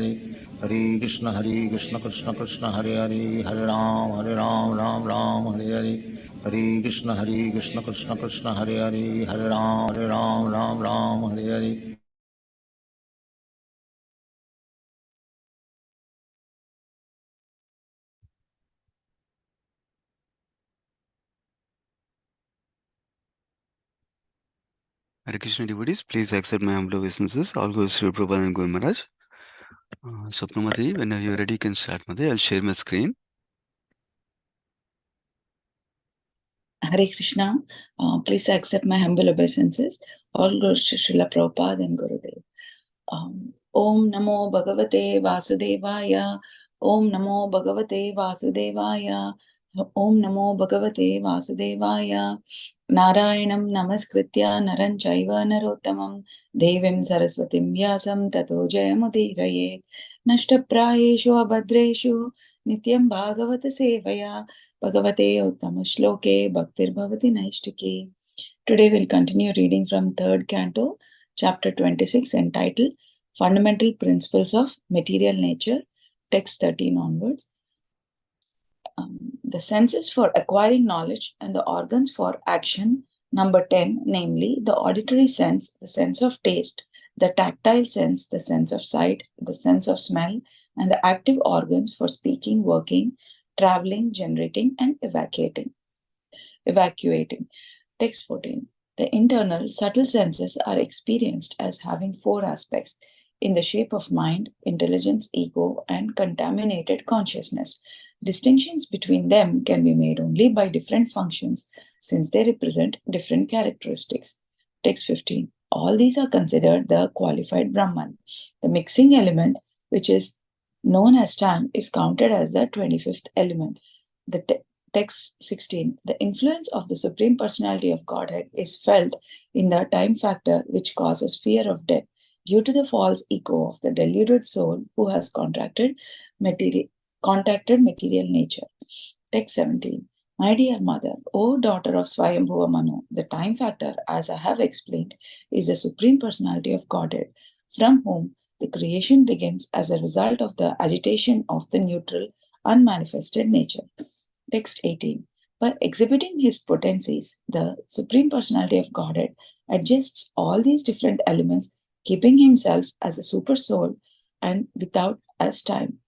Hare Krishna Krishna Krishna Hare Hare, Hare Ram Ram Ram Hare Hare. Hare Krishna Krishna Krishna Hare Hare, Hare Ram Ram Hare Hare. Hare Krishna devotees, please accept my humble obeisances. All goes through Prabhupada and Guru Maharaj. Swapnamati, whenever you're ready, you can start, Mati. I'll share my screen. Hare Krishna, please accept my humble obeisances. All glories to Srila Prabhupada and Gurudev. Om Namo Bhagavate Vasudevaya. Om Namo Bhagavate Vasudevaya. Om Namo Bhagavate Vasudevaya. Narayanam Namaskritya Naran Chaiva Narottamam Devim Saraswatim Vyasam Tato Jayamudiraye Nashtaprayeshu Abhadreshu Nityam Bhagavata Sevaya Bhagavate Uttama Shloke Bhaktir Bhavati Naishtiki. Today we'll continue reading from 3rd Canto, Chapter 26, entitled Fundamental Principles of Material Nature, text 13 onwards. The senses for acquiring knowledge and the organs for action, number 10, namely the auditory sense, the sense of taste, the tactile sense, the sense of sight, the sense of smell, and the active organs for speaking, working, traveling, generating, and evacuating. Text 14. The internal, subtle senses are experienced as having 4 aspects in the shape of mind, intelligence, ego, and contaminated consciousness. Distinctions between them can be made only by different functions since they represent different characteristics. Text 15. All these are considered the qualified Brahman. The mixing element, which is known as time, is counted as the 25th element. Text 16. The influence of the Supreme Personality of Godhead is felt in the time factor which causes fear of death due to the false ego of the deluded soul who has contacted material nature. Text 17. My dear mother, O daughter of Swayambhuva Manu, the time factor, as I have explained, is the Supreme Personality of Godhead, from whom the creation begins as a result of the agitation of the neutral, unmanifested nature. Text 18. By exhibiting his potencies, the Supreme Personality of Godhead adjusts all these different elements, keeping himself as a super soul and without as time.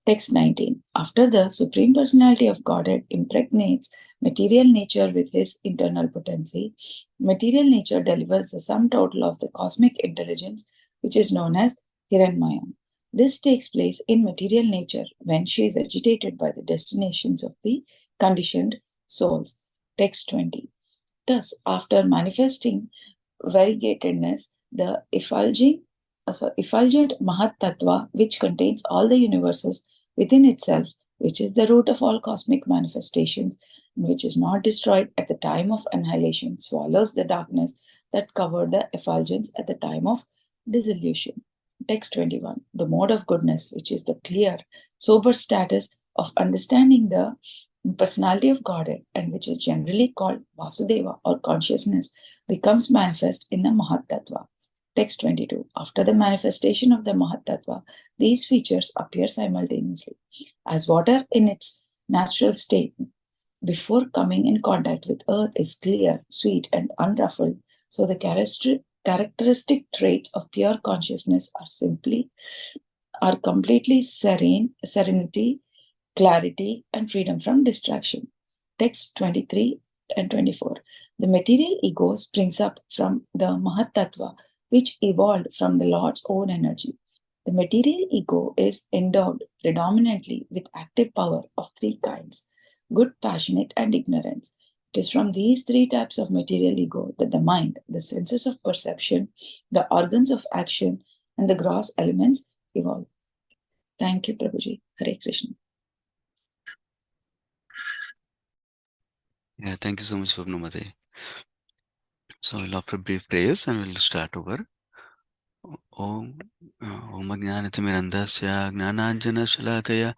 Text 19. After the Supreme Personality of Godhead impregnates material nature with his internal potency, material nature delivers the sum total of the cosmic intelligence, which is known as Hiranmaya. This takes place in material nature when she is agitated by the destinations of the conditioned souls. Text 20. Thus, after manifesting variegatedness, the effulgent Mahat Tattva, which contains all the universes within itself, which is the root of all cosmic manifestations, and which is not destroyed at the time of annihilation, swallows the darkness that covered the effulgence at the time of dissolution. Text 21. The mode of goodness, which is the clear, sober status of understanding the personality of Godhead, and which is generally called Vasudeva or consciousness, becomes manifest in the Mahat Tattva. Text 22. After the manifestation of the Mahat Tattva, these features appear simultaneously. As water in its natural state, before coming in contact with earth, is clear, sweet, and unruffled, so the characteristic traits of pure consciousness are completely serenity, clarity, and freedom from distraction. Text 23 and 24. The material ego springs up from the Mahat Tattva, which evolved from the Lord's own energy. The material ego is endowed predominantly with active power of 3 kinds: good, passionate, and ignorance. It is from these 3 types of material ego that the mind, the senses of perception, the organs of action, and the gross elements evolve. Thank you, Prabhuji. Hare Krishna. Yeah, thank you so much, Swapnamati. So we'll offer brief prayers and we'll start over. Om Jnanatimirandasya Gnananjana Shalakaya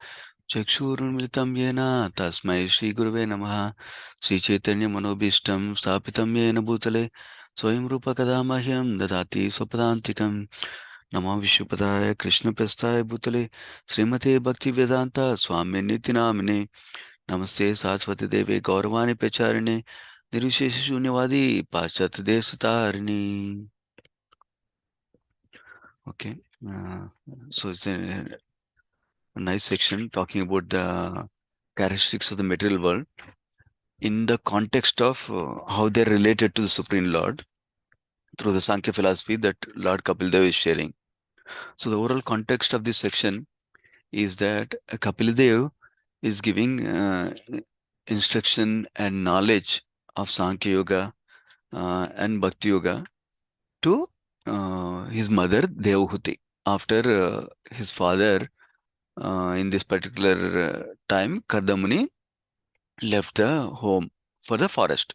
Chakshurunmilitam Yena Tasmai Shri Gurave Namaha Sri Chaitanya Manobishtam Stapitam Yena Bhutale Swayam Rupa Kadamahyam Dadati Swapadantikam Nama Vishupataya Krishna Prasthaya Bhutale Srimate Bhakti Vedanta Swami Niti Namine Namaste Saraswati Deve Gauravani Pacharine Nirvishesha Shunyavadi Pachat Desatarine. Okay, so it's a nice section talking about the characteristics of the material world in the context of how they're related to the Supreme Lord through the Sankhya philosophy that Lord Kapil Dev is sharing. So the overall context of this section is that Kapil Dev is giving instruction and knowledge of Sankhya Yoga and Bhakti Yoga to his mother Devahuti after his father in this particular time Kardamuni left the home for the forest.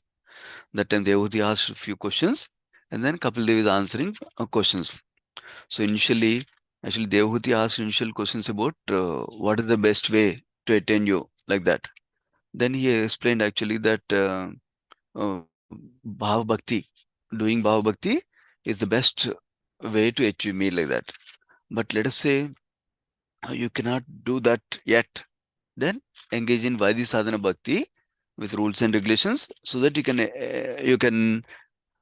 That time Devahuti asked a few questions and then Kapil Dev is answering questions. So initially, actually Devahuti asked initial questions about what is the best way to attain you, like that. Then he explained actually that Bhava Bhakti, doing Bhava Bhakti is the best way to achieve me, like that. But let us say you cannot do that yet, then engage in Vaidhi Sadhana Bhakti with rules and regulations so that you can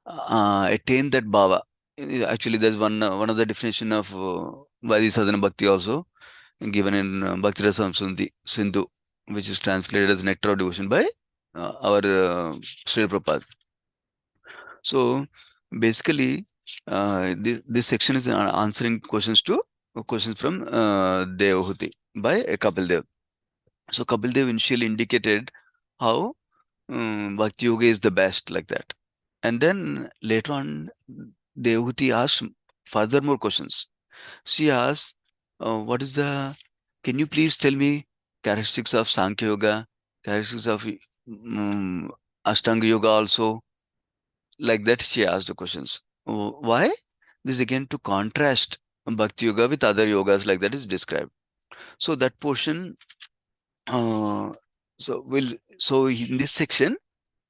attain that bhava. Actually, there's one of the definition of Vaidhi Sadhana Bhakti also given in Bhakti Rasam Sindhu, which is translated as Nectar of Devotion by our Srila Prabhupada. So basically, this section is answering questions from Devahuti by Kapil Dev. So Kapil Dev initially indicated how Bhakti Yoga is the best, like that. And then later on, Devahuti asked further more questions. She asked, can you please tell me characteristics of Sankhya Yoga, characteristics of Ashtanga Yoga also? Like that, she asked the questions. Why? This is again to contrast Bhakti Yoga with other yogas, like that is described. So that portion, uh, so in this section,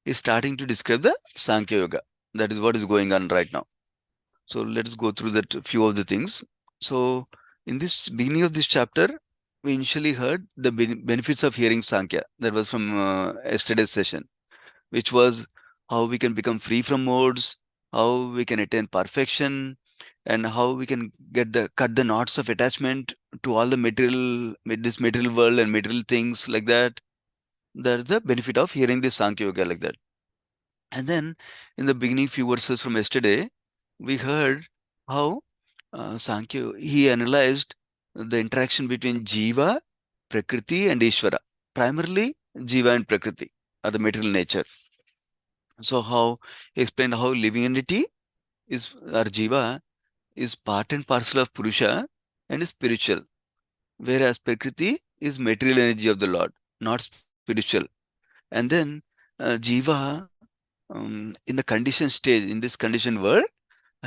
is starting to describe the Sankhya Yoga. That is what is going on right now. So let's go through that few of the things. So in this beginning of this chapter, we initially heard the benefits of hearing Sankhya. That was from yesterday's session, which was how we can become free from modes, how we can attain perfection, and how we can cut the knots of attachment to all the this material world and material things, like that. That's the benefit of hearing this Sankhya Yoga, like that. And then in the beginning few verses from yesterday, we heard how Sankhya, he analyzed the interaction between Jiva, Prakriti and Ishvara. Primarily, Jiva and Prakriti are the material nature. So how he explained how living entity is, or Jiva, is part and parcel of Purusha and is spiritual, whereas Prakriti is material energy of the Lord, not spiritual. And then Jiva, in the conditioned stage, in this conditioned world,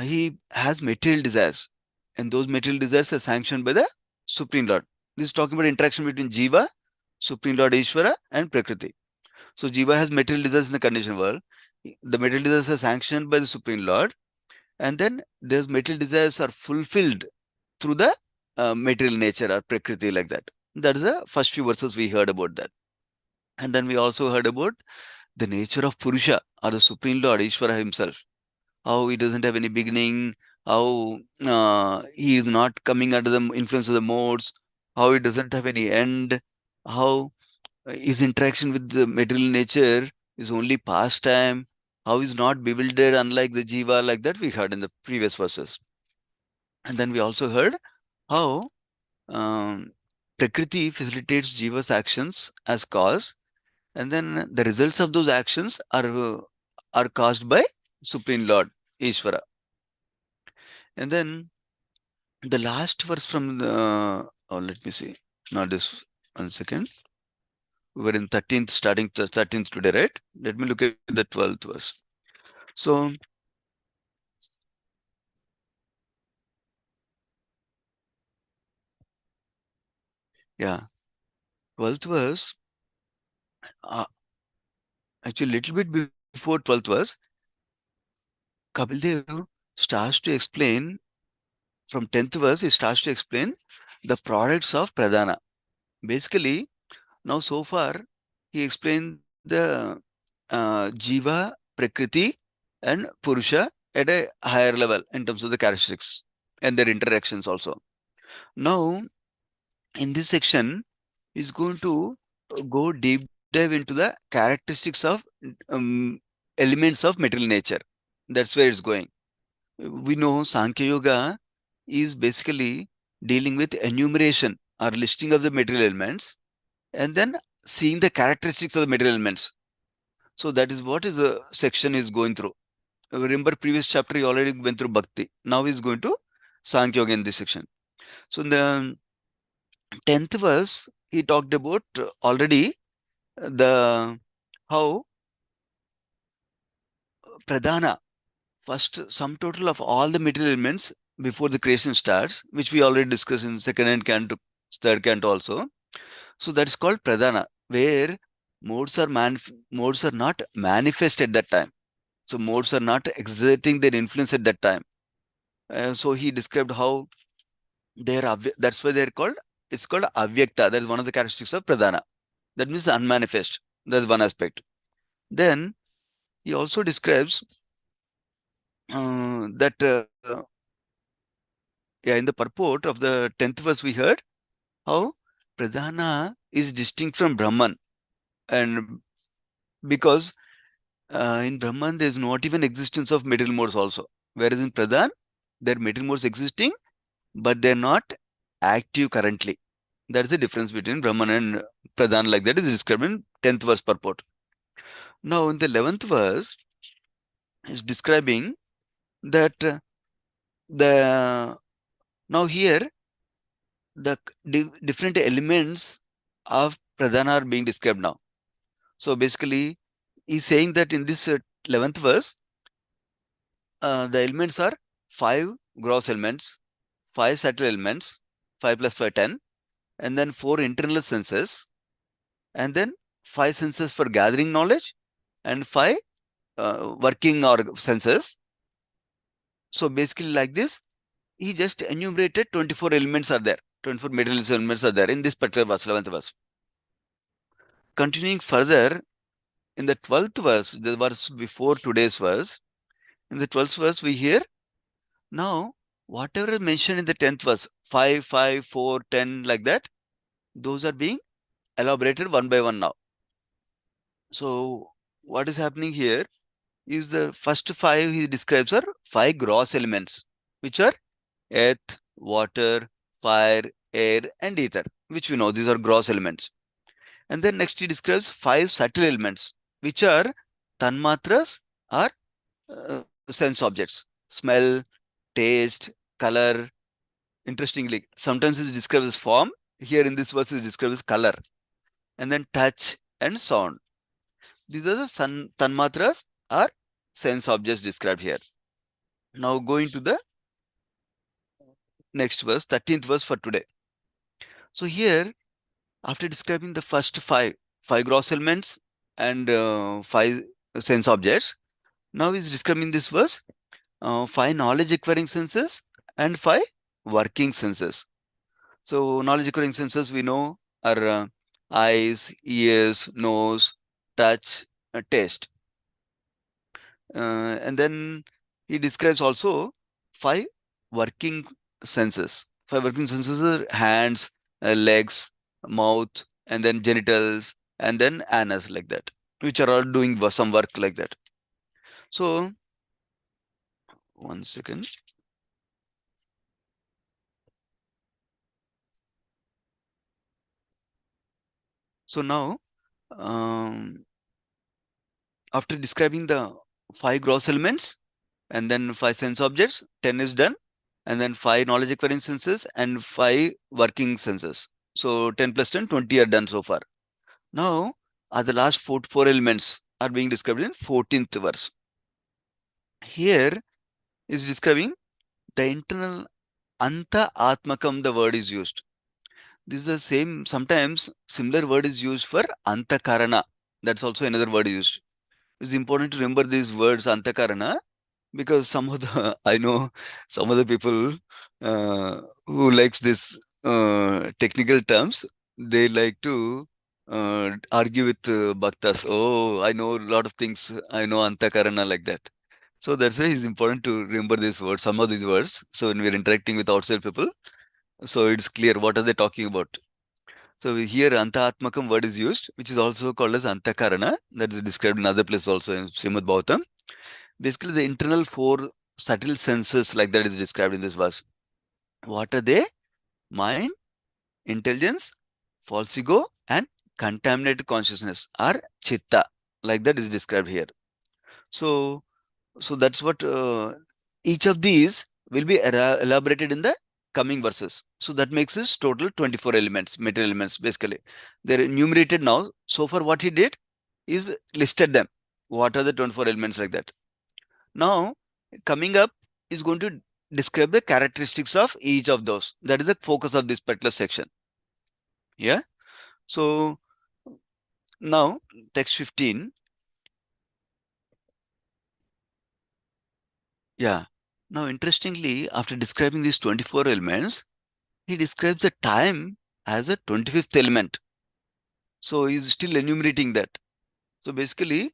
he has material desires, and those material desires are sanctioned by the Supreme Lord. This is talking about interaction between Jiva, Supreme Lord Ishvara, and Prakriti. So Jiva has material desires in the conditioned world. The material desires are sanctioned by the Supreme Lord, and then those material desires are fulfilled through the material nature or Prakriti, like that. That is the first few verses we heard about that. And then we also heard about the nature of Purusha, or the Supreme Lord Ishvara himself, how he doesn't have any beginning, how he is not coming under the influence of the modes, how he doesn't have any end, how his interaction with the material nature is only pastime, how he's not bewildered unlike the Jiva, like that we heard in the previous verses. And then we also heard how Prakriti facilitates Jiva's actions as cause, and then the results of those actions are caused by Supreme Lord Ishvara. And then the last verse from the, let me see, not this, 1 second. We were in 13th, starting 13th today, right? Let me look at the 12th verse. So, yeah, 12th verse, actually, little bit before 12th verse, Kapil Dev starts to explain from 10th verse, he starts to explain the products of Pradhana. Basically, now so far, he explained the Jiva, Prakriti, and Purusha at a higher level in terms of the characteristics and their interactions also. Now, in this section, he's going to go deep dive into the characteristics of elements of material nature. That's where it's going. We know Sankhya Yoga is basically dealing with enumeration or listing of the material elements and then seeing the characteristics of the material elements. So that is what is a section is going through. Remember previous chapter he already went through Bhakti. Now he's going to Sankhya Yoga in this section. So in the 10th verse, he talked about already the how Pradhana, first sum total of all the material elements before the creation starts, which we already discussed in second and canto, third canto also. So that is called Pradhana, where modes are not manifest at that time. So modes are not exerting their influence at that time. So he described how that's why they're called, it's called Avyakta. That is one of the characteristics of Pradhana. That means unmanifest. That's one aspect. Then he also describes that in the purport of the 10th verse we heard how Pradhana is distinct from Brahman. And because in Brahman there is not even existence of material modes also. Whereas in Pradhan, there are material modes existing, but they're not active currently. That's the difference between Brahman and Pradhan, like that is described in 10th verse purport. Now in the 11th verse is describing that now here the different elements of Pradhana are being described now. So basically he's saying that in this 11th verse, the elements are 5 gross elements, 5 subtle elements, 5 plus 5, 10, and then 4 internal senses, and then 5 senses for gathering knowledge, and 5 working or senses. So basically like this, he just enumerated 24 elements are there, 24 material elements are there in this particular verse, 11th verse. Continuing further, in the 12th verse, the verse before today's verse, in the 12th verse we hear, now whatever is mentioned in the 10th verse, 5, 5, 4, 10, like that, those are being elaborated one by one now. So what is happening here is the first 5 he describes are 5 gross elements, which are earth, water, fire, air, and ether, which we know these are gross elements. And then next he describes 5 subtle elements, which are tanmatras or sense objects, smell, taste, color. Interestingly, sometimes it's described as form. Here in this verse is described as color. And then touch and sound. These are the tanmatras or sense objects described here. Now going to the next verse, 13th verse for today. So here, after describing the first 5 gross elements and 5 sense objects, now he's describing this verse 5 knowledge acquiring senses and 5 working senses. So knowledge acquiring senses we know are eyes, ears, nose, touch, taste. And then he describes also 5 working senses. 5 working senses are hands, legs, mouth, and then genitals, and then anus, like that, which are all doing some work like that. So, one second. So now, after describing the 5 gross elements and then 5 sense objects, 10 is done, and then 5 knowledge acquiring senses and 5 working senses. So 10 plus 10, 20 are done so far. Now, the last 4 elements are being described in 14th verse. Here is describing the internal anta atmakam, the word is used. This is the same, sometimes similar word is used for antakarana. That's also another word used. It's important to remember these words antakarana because some of the I know some of the people who likes this technical terms, they like to argue with bhaktas. Oh, I know a lot of things. I know antakarana like that. So that's why it's important to remember these words, some of these words. So when we're interacting with outside people, so it's clear what are they talking about. So here Antaatmakam word is used, which is also called as Antakarana. That is described in other places also in Srimad Bhagavatam. Basically, the internal four subtle senses, like that is described in this verse. What are they? Mind, intelligence, false ego, and contaminated consciousness, or chitta. Like that is described here. So that's what each of these will be elaborated in the coming verses. So that makes this total 24 elements, material elements, basically. They're enumerated now. So far, what he did is listed them. What are the 24 elements like that? Now, coming up is going to describe the characteristics of each of those. That is the focus of this particular section. Yeah. So now, text 15. Yeah. Now, interestingly, after describing these 24 elements, he describes the time as a 25th element. So he's still enumerating that. So basically,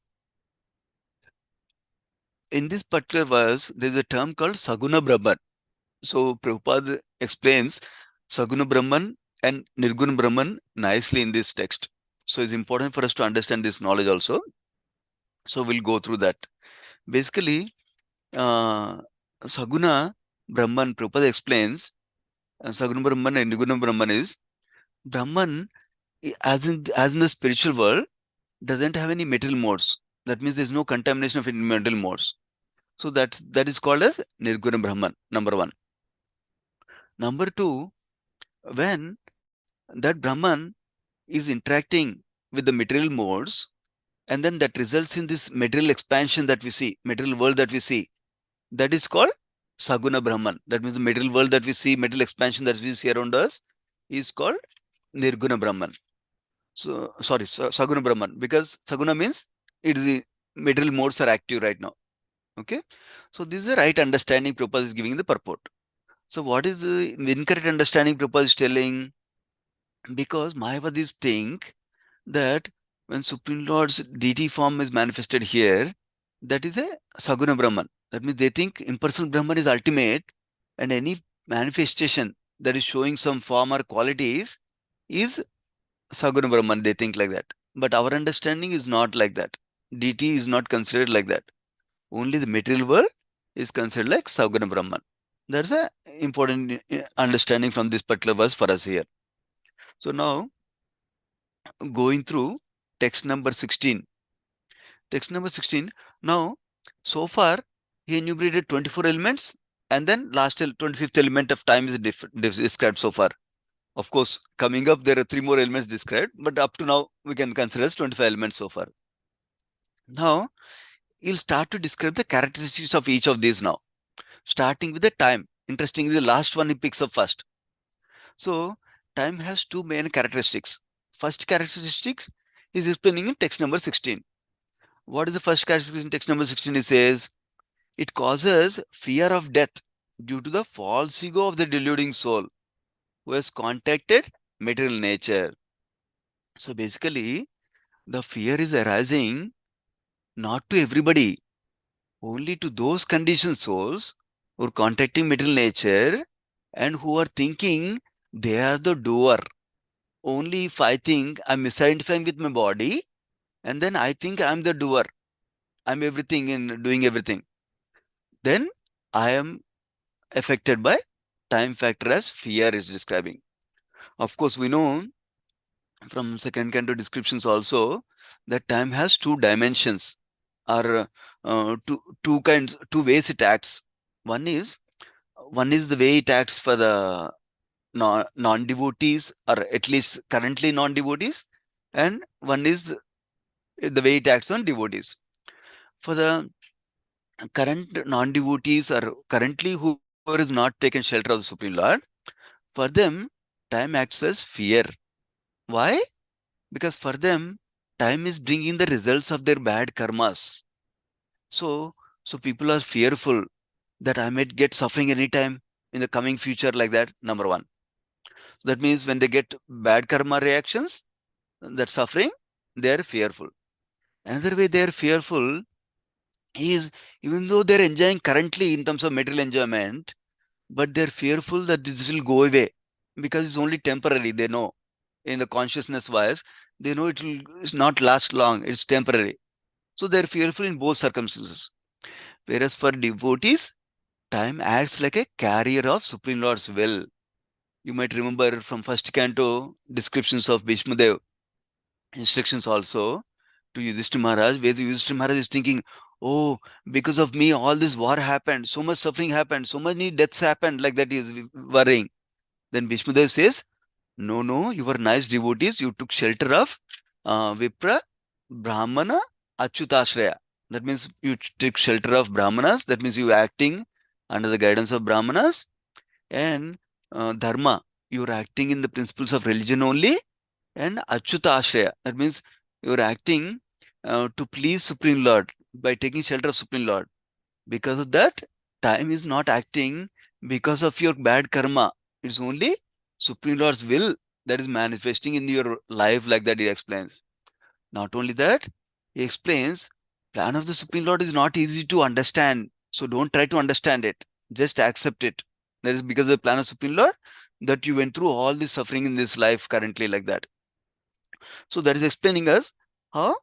in this particular verse, there is a term called Saguna Brahman. So Prabhupada explains Saguna Brahman and Nirguna Brahman nicely in this text. So it's important for us to understand this knowledge also. So we'll go through that. Basically, Saguna Brahman, Prabhupada explains Saguna Brahman and Nirguna Brahman is Brahman, as in the spiritual world, doesn't have any material modes. That means there's no contamination of any material modes. So that is called as Nirguna Brahman, number one. Number two, when that Brahman is interacting with the material modes, and then that results in this material expansion that we see, material world that we see, that is called Saguna Brahman. That means the material world that we see, material expansion that we see around us is called Nirguna Brahman. So, sorry, Saguna Brahman, because Saguna means it is the material modes are active right now. Okay. So, this is the right understanding Prabhupada is giving the purport. So, what is the incorrect understanding Prabhupada is telling? Because Mayavadis think that when Supreme Lord's deity form is manifested here, that is a Saguna Brahman. That means they think impersonal Brahman is ultimate, and any manifestation that is showing some form or qualities is Saguna Brahman. They think like that. But our understanding is not like that. Deity is not considered like that. Only the material world is considered like Saguna Brahman. That's a important understanding from this particular verse for us here. So now, going through text number 16. Text number 16. Now, so far, he enumerated 24 elements, and then last 25th element of time is described so far. Of course, coming up, there are 3 more elements described, but up to now, we can consider as 25 elements so far. Now, he'll start to describe the characteristics of each of these now, starting with the time. Interestingly, the last one he picks up first. So, time has 2 main characteristics. First characteristic is explaining in text number 16. What is the first characteristic in text number 16? It says, it causes fear of death due to the false ego of the deluding soul who has contacted material nature. So basically, the fear is arising not to everybody, only to those conditioned souls who are contacting material nature and who are thinking they are the doer. Only if I think I'm misidentifying with my body, and then I think I'm the doer, I'm everything in doing everything, then I am affected by time factor as fear is describing. Of course, we know from second canto descriptions also that time has 2 dimensions, or two ways it acts. One is the way it acts for the non-devotees, or at least currently non-devotees, and one is the way it acts on devotees. For the current non-devotees, or currently whoever is not taken shelter of the Supreme Lord, for them, time acts as fear. Why? Because for them, time is bringing the results of their bad karmas. So So people are fearful that I might get suffering anytime in the coming future, like that, number one. So that means when they get bad karma reactions, that suffering, they are fearful. Another way they are fearful is, even though they're enjoying currently in terms of material enjoyment, but they're fearful that this will go away because it's only temporary. They know in the consciousness wise, they know it's not last long, it's temporary. So they're fearful in both circumstances. Whereas for devotees, time acts like a carrier of Supreme Lord's will. You might remember from first canto descriptions of Bhishmadev, instructions also to Yudhishthira Maharaj, where the Yudhishthira Maharaj is thinking, oh, because of me, all this war happened, so much suffering happened, so many deaths happened, like that he is worrying. Then Bhishmadev says, no, no, you were nice devotees, you took shelter of Vipra, Brahmana, Achyutashraya. That means you took shelter of Brahmanas, that means you were acting under the guidance of Brahmanas, and Dharma, you were acting in the principles of religion only, and Achyuta Ashraya. That means you are acting to please Supreme Lord by taking shelter of Supreme Lord. Because of that, time is not acting because of your bad karma. It's only Supreme Lord's will that is manifesting in your life, like that he explains. Not only that, he explains, plan of the Supreme Lord is not easy to understand. So don't try to understand it. Just accept it. That is because of the plan of Supreme Lord that you went through all this suffering in this life currently, like that. So that is explaining us how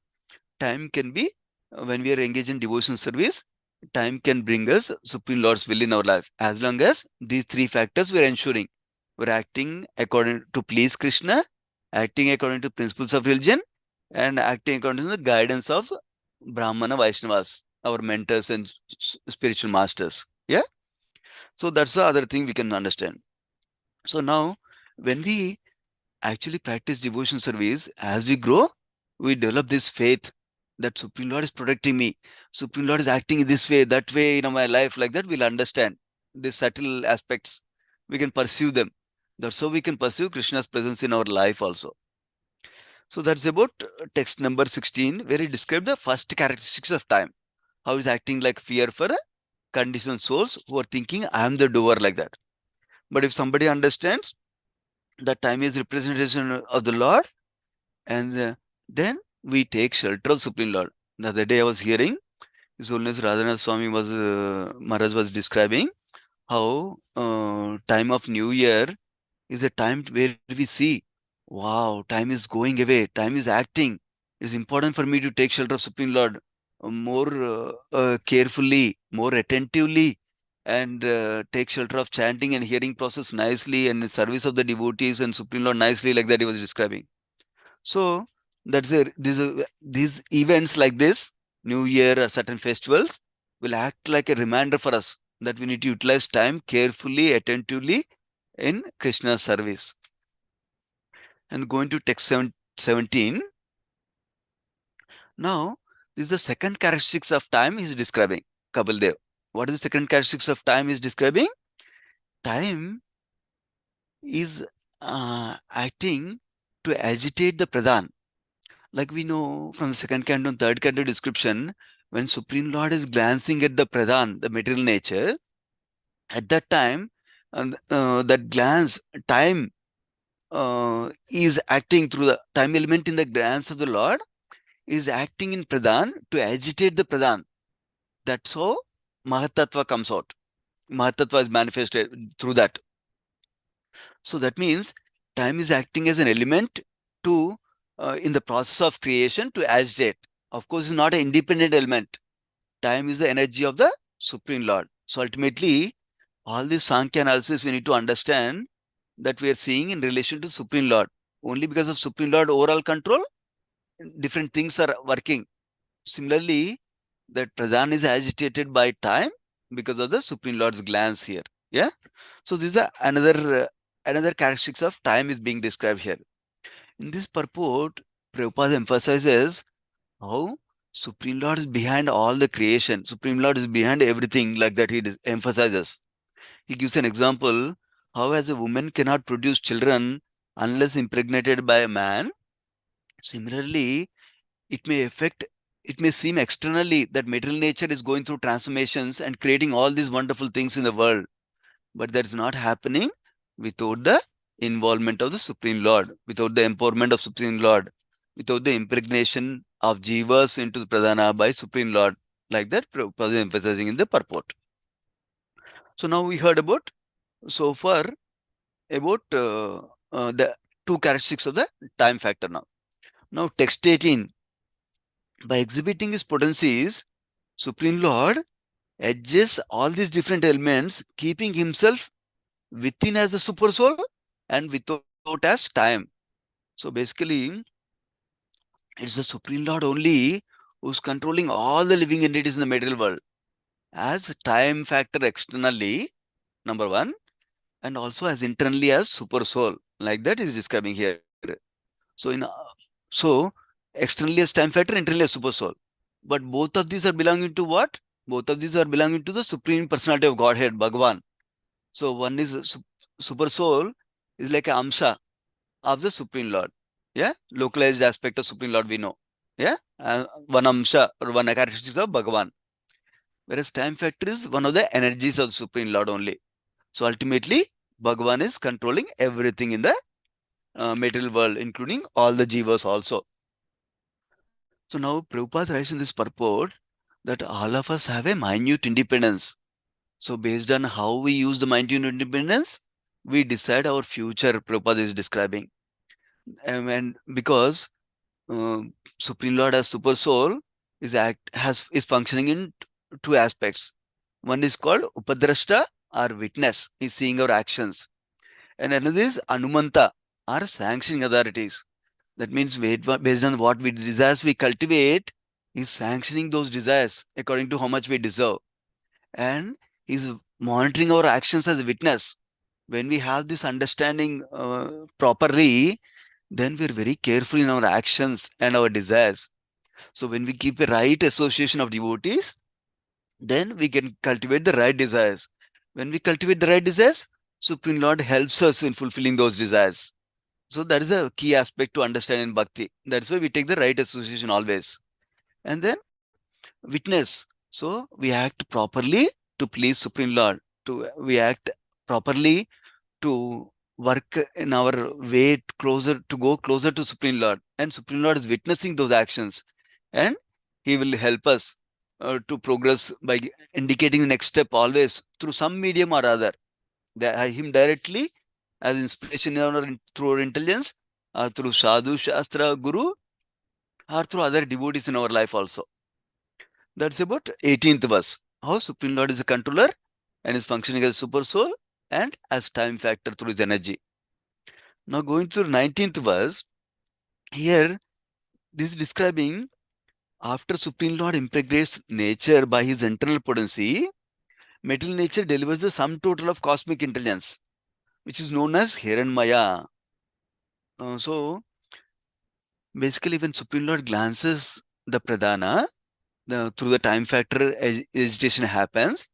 time can be, when we are engaged in devotion service, time can bring us Supreme Lord's will in our life. As long as these three factors we are ensuring. We're acting according to please Krishna, acting according to principles of religion, and acting according to the guidance of Brahmana Vaishnavas, our mentors and spiritual masters. Yeah. So that's the other thing we can understand. So now, when we actually practice devotion service, as we grow, we develop this faith that Supreme Lord is protecting me. Supreme Lord is acting in this way, that way in my life, like that. We'll understand these subtle aspects. We can pursue them. That's how we can pursue Krishna's presence in our life also. So that's about text number 16, where he described the first characteristics of time. How he's acting like fear for conditioned souls who are thinking, I am the doer, like that. But if somebody understands that time is representation of the Lord, and then we take shelter of Supreme Lord. The other day I was hearing His Holiness Radhanath Swami Maharaj was describing how time of New Year is a time where we see, wow, time is going away, time is acting. It's important for me to take shelter of Supreme Lord more carefully, more attentively, and take shelter of chanting and hearing process nicely, and in service of the devotees and Supreme Lord nicely, like that he was describing. So that's these events like this, New Year or certain festivals, will act like a reminder for us that we need to utilize time carefully, attentively in Krishna's service. And going to text 17. Now, this is the second characteristics of time he is describing, Kapil Dev. What is the second characteristics of time he is describing? Time is acting to agitate the Pradhan. Like we know from the second canto and third canto description, when Supreme Lord is glancing at the Pradhan, the material nature, at that time, that glance, time is acting through the time element in the glance of the Lord, is acting in Pradhan to agitate the Pradhan. That's how Mahatattva comes out. Mahatattva is manifested through that. So that means time is acting as an element to, in the process of creation, to agitate. Of course, it's not an independent element. Time is the energy of the Supreme Lord. So ultimately, all this Sankhya analysis we need to understand that we are seeing in relation to Supreme Lord. Only because of Supreme Lord overall control, different things are working. Similarly, that Pradhan is agitated by time because of the Supreme Lord's glance here. Yeah. So this is another characteristics of time is being described here. In this purport, Prabhupada emphasizes how Supreme Lord is behind all the creation. Supreme Lord is behind everything, like that he emphasizes. He gives an example how as a woman cannot produce children unless impregnated by a man. Similarly, it may affect it may seem externally that material nature is going through transformations and creating all these wonderful things in the world, but that is not happening without the involvement of the Supreme Lord, without the empowerment of Supreme Lord, without the impregnation of jivas into the pradhana by Supreme Lord, like that Prabhupada is emphasizing in the purport. So now we heard about, so far, about the two characteristics of the time factor now. Now text 18, by exhibiting his potencies, Supreme Lord adjusts all these different elements, keeping himself within as the super soul and without as time. So basically, it's the Supreme Lord only who's controlling all the living entities in the material world as time factor externally, number one, and also as internally as super soul. Like that is describing here. So so externally as time factor, internally as super soul. But both of these are belonging to what? Both of these are belonging to the Supreme Personality of Godhead, Bhagavan. So one is super soul is like an amsha of the Supreme Lord. Yeah, localized aspect of Supreme Lord we know. Yeah, one amsha or one characteristic of Bhagavan. Whereas time factor is one of the energies of the Supreme Lord only. So ultimately, Bhagavan is controlling everything in the material world, including all the jivas also. So now Prabhupada writes in this purport that all of us have a minute independence. So based on how we use the minute independence, we decide our future, Prabhupada is describing. And because Supreme Lord as Super Soul is functioning in two aspects. One is called Upadrashta or witness, is seeing our actions. And another is Anumanta or sanctioning authorities. That means based on what we desires we cultivate, is sanctioning those desires according to how much we deserve. And is monitoring our actions as a witness. When we have this understanding properly, then we're very careful in our actions and our desires. So when we keep a right association of devotees, then we can cultivate the right desires. When we cultivate the right desires, Supreme Lord helps us in fulfilling those desires. So that is a key aspect to understand in bhakti. That's why we take the right association always. And then witness. So we act properly to please Supreme Lord. We act properly to work in our way to go closer to Supreme Lord. And Supreme Lord is witnessing those actions. And he will help us to progress by indicating the next step always through some medium or other. Him directly as inspiration through our intelligence, or through Sadhu, Shastra, Guru, or through other devotees in our life also. That's about 18th verse. How Supreme Lord is a controller and is functioning as super soul and as time factor through his energy. Now going to the 19th verse, here this is describing after Supreme Lord impregnates nature by his internal potency, material nature delivers the sum total of cosmic intelligence, which is known as Hiranmaya. So basically when Supreme Lord glances the pradhana, through the time factor agitation happens,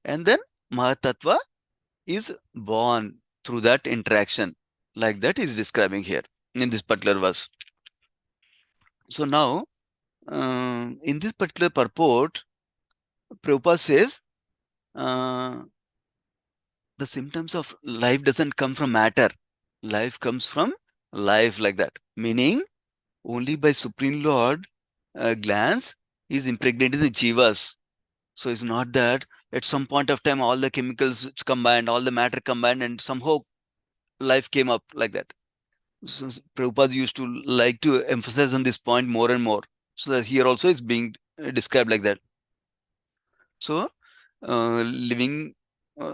and then Mahatattva is born through that interaction. Like that is describing here in this particular verse. So now, in this particular purport, Prabhupada says, the symptoms of life doesn't come from matter. Life comes from life, like that. Meaning, only by Supreme Lord glance is impregnated the jivas. So it's not that at some point of time all the chemicals combined, all the matter combined, and somehow life came up like that. So Prabhupada used to like to emphasize on this point more and more. So that here also is being described like that. So living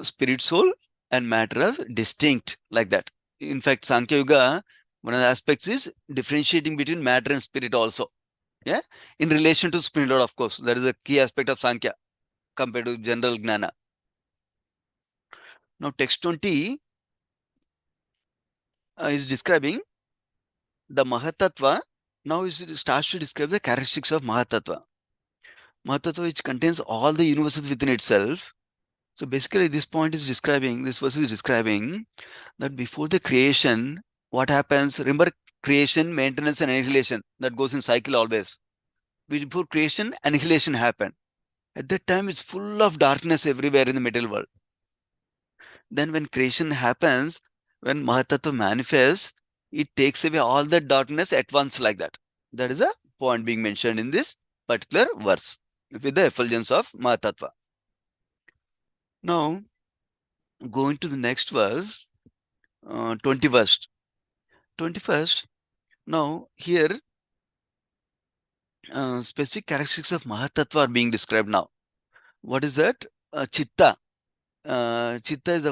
spirit, soul, and matter as distinct, like that. In fact, Sankhya Yoga, one of the aspects is differentiating between matter and spirit also. Yeah, in relation to Supreme Lord, of course, that is a key aspect of Sankhya compared to general Gnana. Now, text 20 is describing the Mahatattva. Now it starts to describe the characteristics of Mahatattva. Mahatattva, which contains all the universes within itself. So basically, this verse is describing that before the creation, what happens? Remember, creation, maintenance, and annihilation, that goes in cycle always. before creation, annihilation happened. At that time, it's full of darkness everywhere in the material world. Then when creation happens, when Mahatattva manifests, it takes away all that darkness at once like that. That is a point being mentioned in this particular verse with the effulgence of Mahatattva. Now, going to the next verse, 21st. 21st. Now, here, specific characteristics of Mahatattva are being described now. What is that? Chitta. Chitta is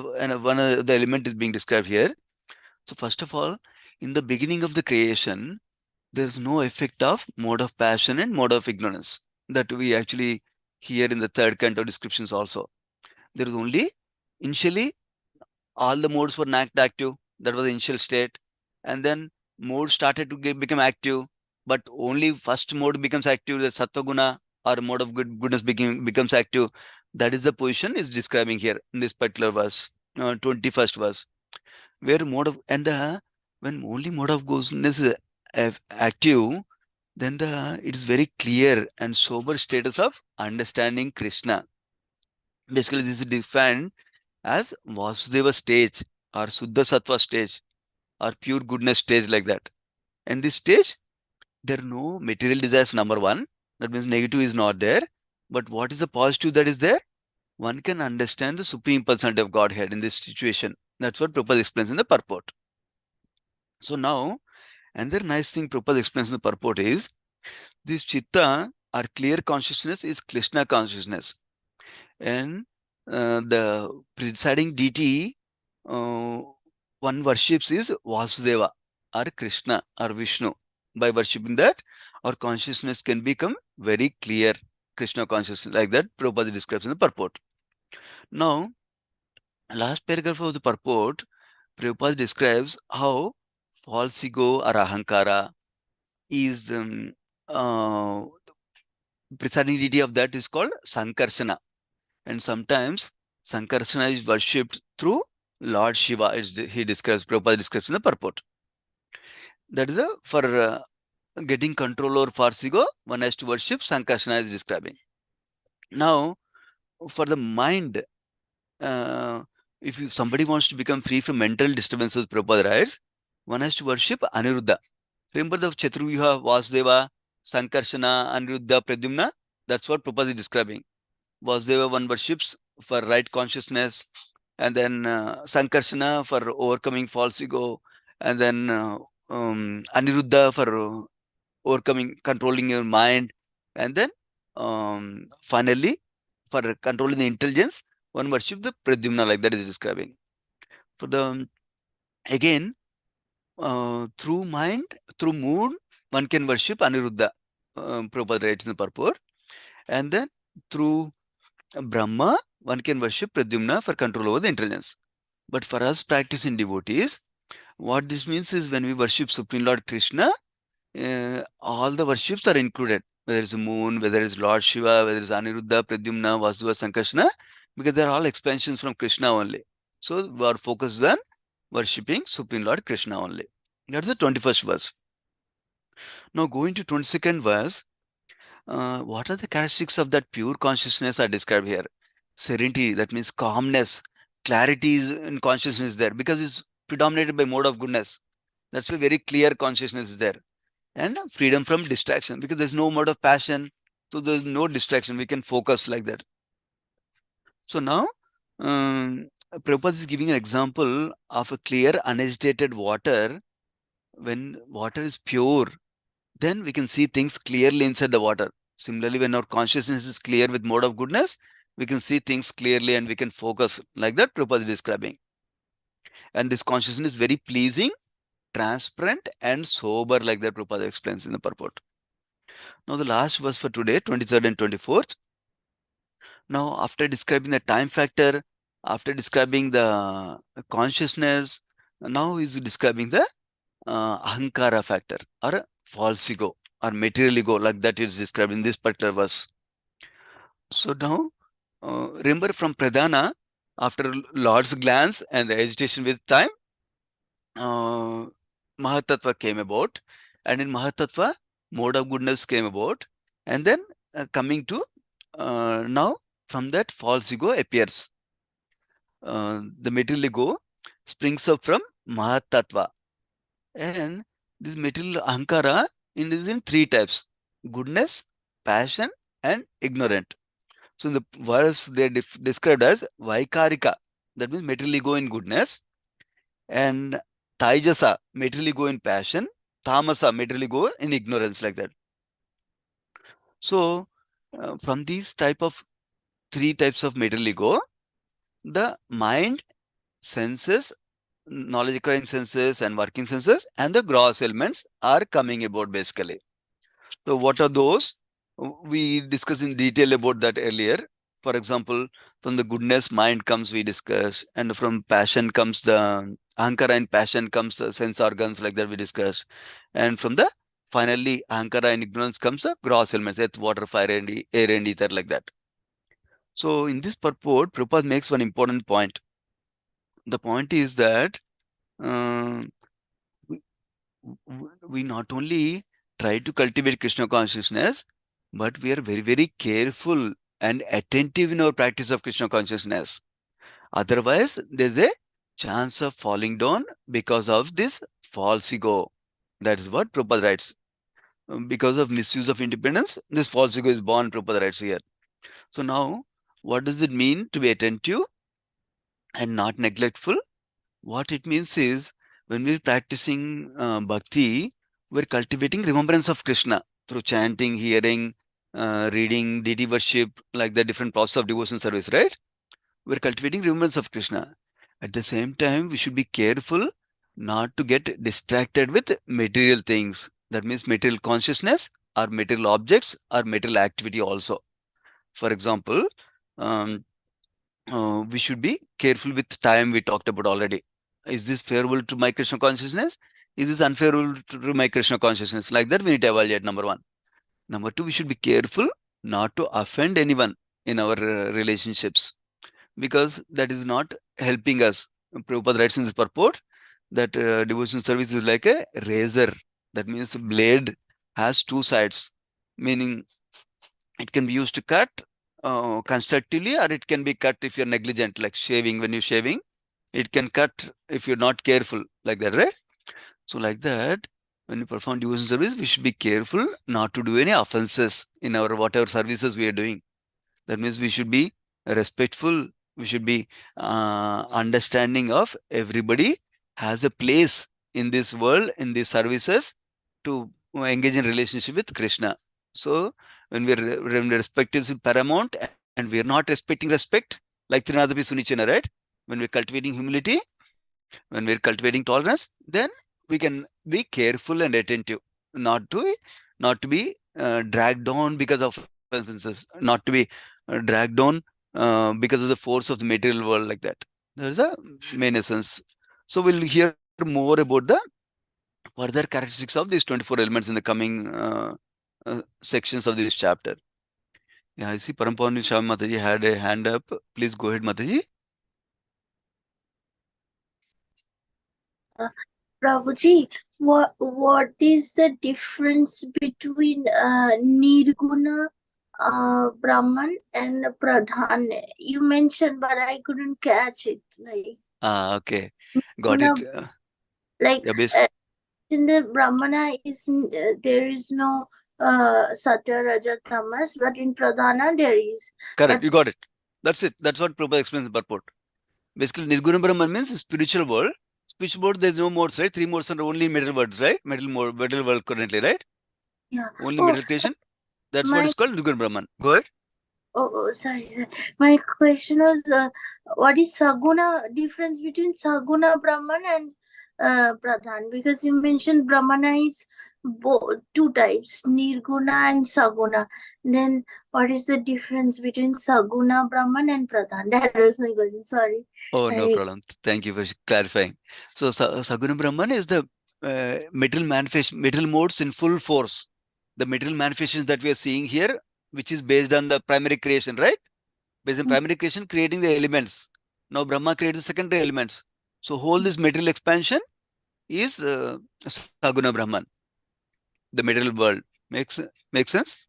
one of the element is being described here. So first of all, in the beginning of the creation, there is no effect of mode of passion and mode of ignorance that we actually hear in the third canto descriptions also. There is only initially all the modes were not active. That was the initial state. And then mode started to become active, but only first mode becomes active, the sattva guna or mode of goodness becomes active. That is the position is describing here in this particular verse, 21st verse, where mode of, and the, when only mode of goodness is active, then it is very clear and sober status of understanding Krishna. Basically, this is defined as Vasudeva stage or Suddha Sattva stage or pure goodness stage like that. And this stage, there are no material desires, number one. That means negative is not there. But what is the positive that is there? One can understand the Supreme Personality of Godhead in this situation. That's what Prabhupada explains in the purport. So now, another nice thing Prabhupada explains in the purport is, this Chitta or clear consciousness is Krishna consciousness. And the presiding deity one worships is Vasudeva or Krishna or Vishnu. By worshipping that, our consciousness can become very clear, Krishna consciousness, like that Prabhupada describes in the purport. Now, last paragraph of the purport, Prabhupada describes how false ego or ahankara is presiding deity of that is called Sankarsana. And sometimes Sankarsana is worshipped through Lord Shiva. Prabhupada describes in the purport. That is for getting control over false ego, one has to worship Sankarsana is describing. Now, for the mind, if somebody wants to become free from mental disturbances, Prabhupada writes, one has to worship Aniruddha. Remember the Chaturvyuha, Vasudeva, Sankarsana, Aniruddha, Pradyumna? That's what Prabhupada is describing. Vasudeva one worships for right consciousness, and then Sankarsana for overcoming false ego, and then Aniruddha for overcoming, controlling your mind, and then finally for controlling the intelligence, one worships the Pradyumna, like that is describing. For the, again, through mind, through mood, one can worship Aniruddha, Prabhupada writes in the purport, and then through Brahma, one can worship Pradyumna for control over the intelligence. But for us practicing devotees, what this means is when we worship Supreme Lord Krishna, all the worships are included, whether it's moon, whether it's Lord Shiva, whether it's Aniruddha, Pradyumna, Vasudeva, Sankarsana, because they're all expansions from Krishna only. So we are focused on worshipping Supreme Lord Krishna only. That's the 21st verse. Now going to 22nd verse, what are the characteristics of that pure consciousness are described here? Serenity, that means calmness, clarity is in consciousness there because it's predominated by mode of goodness. That's why very clear consciousness is there. And freedom from distraction because there's no mode of passion, so there's no distraction. We can focus like that. So now, Prabhupada is giving an example of a clear, unagitated water. When water is pure, then we can see things clearly inside the water. Similarly, when our consciousness is clear with mode of goodness, we can see things clearly and we can focus like that Prabhupada is describing. And this consciousness is very pleasing, transparent and sober like that Prabhupada explains in the purport. Now the last verse for today, 23rd and 24th. Now after describing the time factor, after describing the consciousness, now he's describing the ahankara factor or false ego or material ego, like that is described in this particular verse. So now, remember from Pradhana, after Lord's glance and the agitation with time, Mahatattva came about, and in Mahatattva, mode of goodness came about, And then coming to now, from that false ego appears. The material ego springs up from Mahat Tattva. And this material ahankara is in three types: goodness, passion, and ignorant. So in the verse they described as Vaikarika, that means material ego in goodness, and Taijasa, material ego in passion, Tamasa, material ego in ignorance, like that. So from these three types of material ego, the mind, senses, knowledge acquiring senses and working senses, and the gross elements are coming about basically. So what are those? We discussed in detail about that earlier. For example, from the goodness mind comes, we discussed, and from passion comes the ahankara, and passion comes the sense organs, like that we discussed. And from the finally ahankara and ignorance comes the gross elements, earth, water, fire, and air and ether, like that. So in this purport, Prabhupada makes one important point. The point is that we not only try to cultivate Krishna consciousness, but we are very, very careful and attentive in our practice of Krishna consciousness. Otherwise, there's a chance of falling down because of this false ego. That is what Prabhupada writes. Because of misuse of independence, this false ego is born, Prabhupada writes here. So now, what does it mean to be attentive and not neglectful? What it means is, when we're practicing bhakti, we're cultivating remembrance of Krishna through chanting, hearing, reading, deity worship, like the different process of devotion service, right? We're cultivating remembrance of Krishna. At the same time, we should be careful not to get distracted with material things. That means material consciousness or material objects or material activity also. For example, um, we should be careful with time, we talked about already. Is this favorable to my Krishna consciousness? Is this unfavorable to my Krishna consciousness? Like that, we need to evaluate, number one. Number two, we should be careful not to offend anyone in our relationships, because that is not helping us. Prabhupada writes in this purport that devotion service is like a razor. That means blade has two sides, meaning it can be used to cut constructively, or it can be cut if you're negligent, like shaving. When you're shaving, it can cut if you're not careful, like that, right? So like that, when you perform devotion service, we should be careful not to do any offenses in our whatever services we are doing. That means we should be respectful. We should be understanding of everybody has a place in this world, in these services, to engage in relationship with Krishna. So when respect is paramount and we are not respecting respect, like Trinadapi Sunichana, right? When we're cultivating humility, when we're cultivating tolerance, then we can be careful and attentive, not to be dragged down because of offenses, not to be dragged down because of the force of the material world, like that. That is the main essence. So we'll hear more about the further characteristics of these 24 elements in the coming sections of this chapter. Yeah, I see Parampavani Shah Mataji had a hand up. Please go ahead, Mataji. Prabhuji, what is the difference between Nirguna Brahman and Pradhan? You mentioned, but I couldn't catch it. Like, Okay, got it. like Yeah, in the Brahmana there is no Satya, Raja, Tamas, but in Pradhana there is. correct, But you got it. That's it. That's what Prabhupada explains in the purport. Basically, Nirguna Brahman means spiritual world. Spiritual world, there's no modes, right? Three modes are only metal worlds, right? Metal world currently, right? yeah. Only Oh, metal creation. That's what my is called Nirguna Brahman. Go ahead. sorry. My question was, what is Saguna, difference between Saguna Brahman and Pradhan? Because you mentioned Brahmana is two types, Nirguna and Saguna. Then what is the difference between Saguna Brahman and Pradhan? That was my question. Sorry. Oh, no problem. Thank you for clarifying. So, Saguna Brahman is the metal modes in full force. The metal manifestations that we are seeing here, which is based on the primary creation, right? Based on primary creation, creating the elements. Now, Brahma creates the secondary elements. So, whole this material expansion is Saguna Brahman, the material world. Makes sense?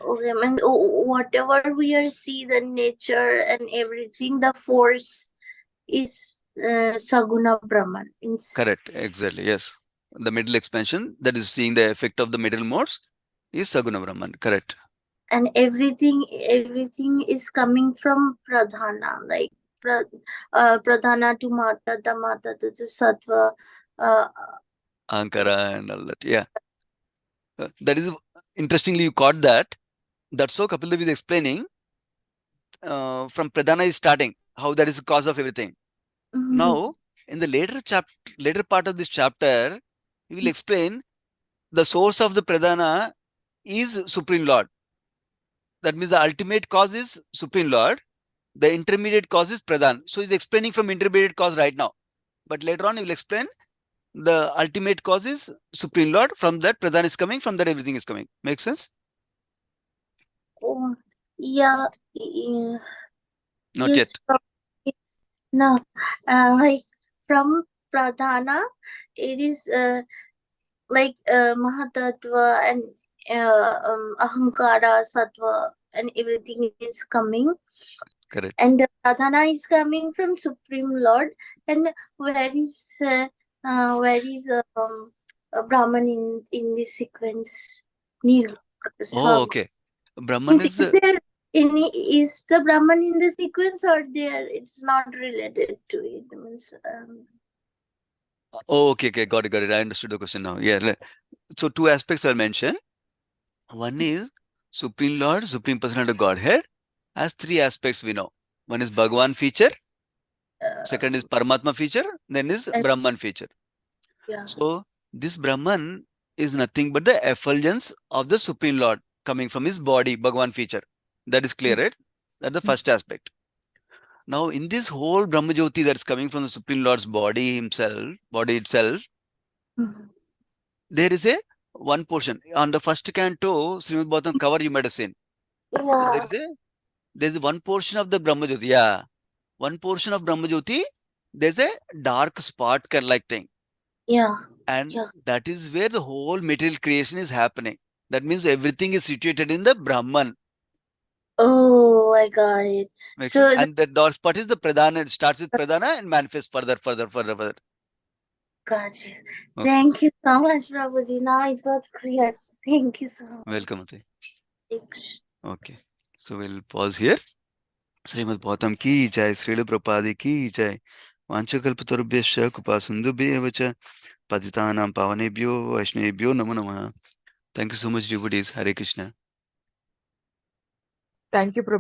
Okay, and whatever we are see, the nature and everything, the force is Saguna Brahman. Correct. Exactly. Yes. The middle expansion, that is seeing the effect of the middle modes, is Saguna Brahman. Correct. And everything is coming from Pradhana, like Pradhana to Mata, the Mata to the Sattva. Ankara and all that. Yeah. That is interestingly, you caught that. That's so Kapil Dev is explaining from Pradhana is starting, how that is the cause of everything. Now, in the later part of this chapter, he will explain the source of the Pradhana is Supreme Lord. That means the ultimate cause is Supreme Lord. The intermediate cause is Pradhan. So he's explaining from intermediate cause right now. But later on, he will explain the ultimate cause is Supreme Lord. From that, Pradhan is coming. From that, everything is coming. Make sense? Yeah. Not Yes. yet. No. Like from Pradhana, it is like Mahatattva and Ahankara, Sattva, and everything is coming. Correct. And the Pradhana is coming from Supreme Lord. And where is Brahman in this sequence? Oh, okay. Brahman is the... Is the Brahman in the sequence, or there it's not related to it? Means, Oh, okay. Got it. I understood the question now. Yeah. So two aspects are mentioned. One is Supreme Lord, Supreme Personality of Godhead, has three aspects we know. One is Bhagavan feature, second is Paramatma feature, then is Brahman feature. Yeah. So this Brahman is nothing but the effulgence of the Supreme Lord coming from his body, Bhagavan feature. That is clear, right? That's the first aspect. Now, in this whole Brahma Jyoti that's coming from the Supreme Lord's body itself, there is a one portion. On the first canto, Srimad Bhagavatam cover you might have seen. Yeah. There's one portion of the Brahma Jyoti. Yeah. One portion of Brahma Jyoti, there's a dark spot like thing. Yeah. And Yeah. that is where the whole material creation is happening. That means everything is situated in the Brahman. Oh, I got it. Makes So sense? And the dark spot is the Pradhana. It starts with Pradhana and manifests further. Gotcha. Okay. Thank you so much, Prabhuji. Now it was clear. Thank you so much. Welcome, Ate. Thanks. Okay. So we'll pause here. Srimad Bhagavatam ki jai, Srila Prabhupada ki jai. Vanchakalpatarubhyascha kupasindubhya cha Patitanam pavanebhyo vaishnebhyo namo namaha. Thank you so much, devotees. Hare Krishna. Thank you, Prabhu.